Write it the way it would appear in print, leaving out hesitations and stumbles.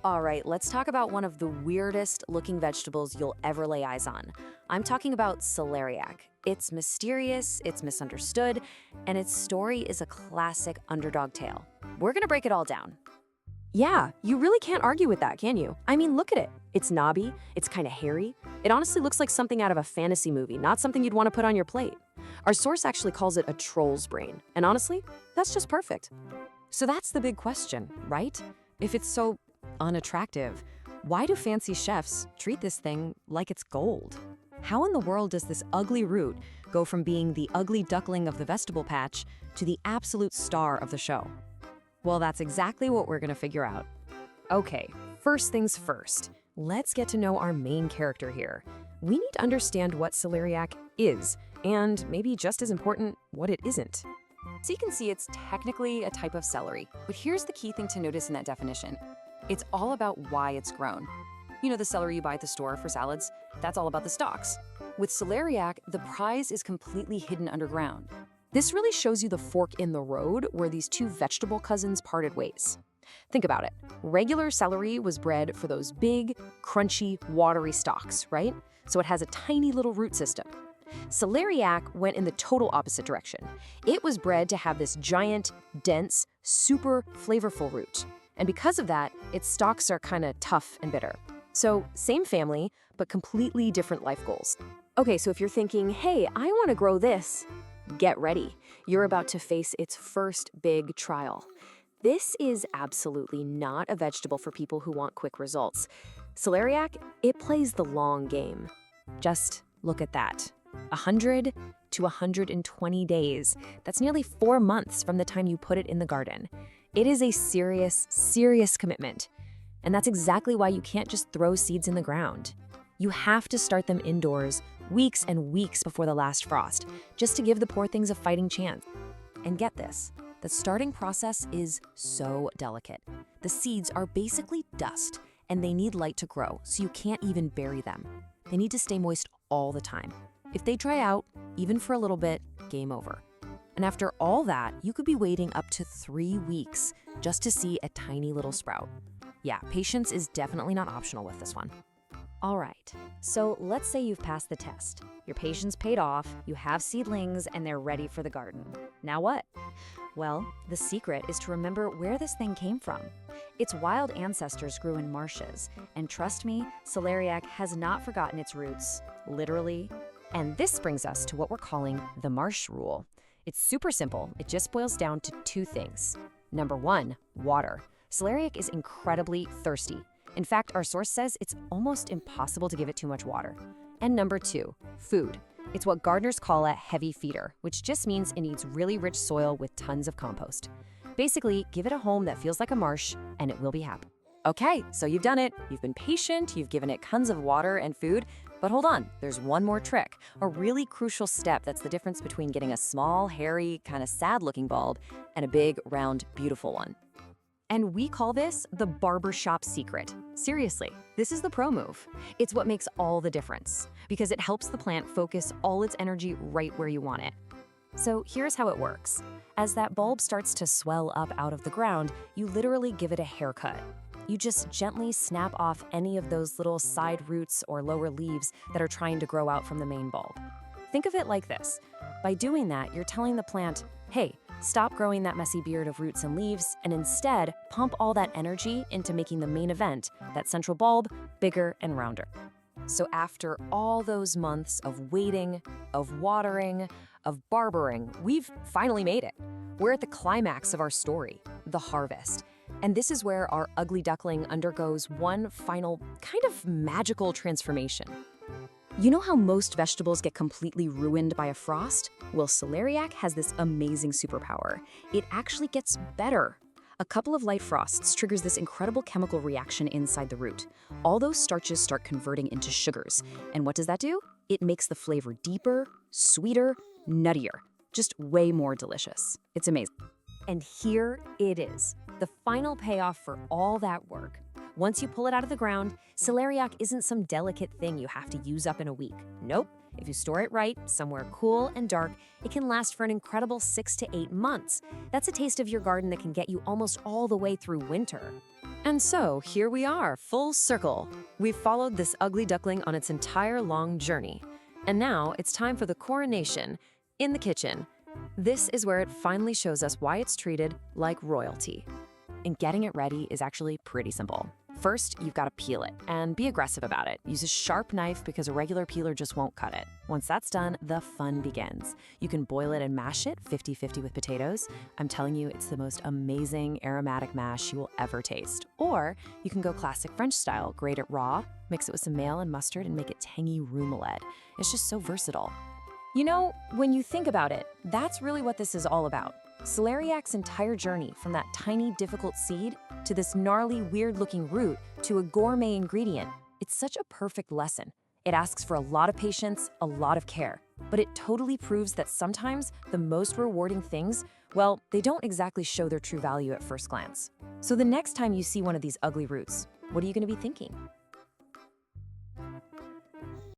All right, let's talk about one of the weirdest looking vegetables you'll ever lay eyes on. I'm talking about celeriac. It's mysterious, it's misunderstood, and its story is a classic underdog tale. We're gonna break it all down. Yeah, you really can't argue with that, can you? I mean, look at it. It's knobby, it's kind of hairy. It honestly looks like something out of a fantasy movie, not something you'd want to put on your plate. Our source actually calls it a troll's brain, and honestly, that's just perfect. So that's the big question, right? If it's so unattractive, why do fancy chefs treat this thing like it's gold? How in the world does this ugly root go from being the ugly duckling of the vegetable patch to the absolute star of the show? Well, that's exactly what we're gonna figure out. Okay, first things first, let's get to know our main character here. We need to understand what celeriac is, and maybe just as important, what it isn't. So you can see it's technically a type of celery, but here's the key thing to notice in that definition. It's all about why it's grown. You know the celery you buy at the store for salads? That's all about the stalks. With celeriac, the prize is completely hidden underground. This really shows you the fork in the road where these two vegetable cousins parted ways. Think about it. Regular celery was bred for those big, crunchy, watery stalks, right? So it has a tiny little root system. Celeriac went in the total opposite direction. It was bred to have this giant, dense, super flavorful root. And because of that, its stalks are kind of tough and bitter. So same family, but completely different life goals. Okay, so if you're thinking, hey, I want to grow this, get ready. You're about to face its first big trial. This is absolutely not a vegetable for people who want quick results. Celeriac, it plays the long game. Just look at that. 100 to 120 days. That's nearly 4 months from the time you put it in the garden. It is a serious, serious commitment. And that's exactly why you can't just throw seeds in the ground. You have to start them indoors weeks and weeks before the last frost, just to give the poor things a fighting chance. And get this, the starting process is so delicate. The seeds are basically dust, and they need light to grow, so you can't even bury them. They need to stay moist all the time. If they dry out, even for a little bit, game over. And after all that, you could be waiting up to 3 weeks just to see a tiny little sprout. Yeah, patience is definitely not optional with this one. All right, so let's say you've passed the test. Your patience paid off, you have seedlings, and they're ready for the garden. Now what? Well, the secret is to remember where this thing came from. Its wild ancestors grew in marshes, and trust me, celeriac has not forgotten its roots, literally. And this brings us to what we're calling the Marsh Rule. It's super simple. It just boils down to 2 things. Number 1, water. Celeriac is incredibly thirsty. In fact, our source says it's almost impossible to give it too much water. And number 2, food. It's what gardeners call a heavy feeder, which just means it needs really rich soil with tons of compost. Basically, give it a home that feels like a marsh, and it will be happy. Okay, so you've done it. You've been patient, you've given it tons of water and food, but hold on, there's one more trick, a really crucial step that's the difference between getting a small, hairy, kind of sad-looking bulb and a big, round, beautiful one. And we call this the Barber Shop secret. Seriously, this is the pro move. It's what makes all the difference, because it helps the plant focus all its energy right where you want it. So here's how it works. As that bulb starts to swell up out of the ground, you literally give it a haircut. You just gently snap off any of those little side roots or lower leaves that are trying to grow out from the main bulb. Think of it like this. By doing that, you're telling the plant, hey, stop growing that messy beard of roots and leaves, and instead pump all that energy into making the main event, that central bulb, bigger and rounder. So after all those months of waiting, of watering, of barbering, we've finally made it. We're at the climax of our story, the harvest. And this is where our ugly duckling undergoes one final kind of magical transformation. You know how most vegetables get completely ruined by a frost? Well, celeriac has this amazing superpower. It actually gets better. A couple of light frosts triggers this incredible chemical reaction inside the root. All those starches start converting into sugars. And what does that do? It makes the flavor deeper, sweeter, nuttier, just way more delicious. It's amazing. And here it is, the final payoff for all that work. Once you pull it out of the ground, celeriac isn't some delicate thing you have to use up in a week. Nope. If you store it right, somewhere cool and dark, it can last for an incredible 6 to 8 months. That's a taste of your garden that can get you almost all the way through winter. And so here we are, full circle. We've followed this ugly duckling on its entire long journey. And now it's time for the coronation in the kitchen. This is where it finally shows us why it's treated like royalty. And getting it ready is actually pretty simple. First, you've got to peel it and be aggressive about it. Use a sharp knife because a regular peeler just won't cut it. Once that's done, the fun begins. You can boil it and mash it 50-50 with potatoes. I'm telling you, it's the most amazing aromatic mash you will ever taste. Or you can go classic French style, grate it raw, mix it with some mayo and mustard, and make it tangy remoulade. It's just so versatile. You know, when you think about it, that's really what this is all about. Celeriac's entire journey from that tiny, difficult seed to this gnarly, weird-looking root to a gourmet ingredient. It's such a perfect lesson. It asks for a lot of patience, a lot of care, but it totally proves that sometimes the most rewarding things, well, they don't exactly show their true value at first glance. So the next time you see one of these ugly roots, what are you going to be thinking?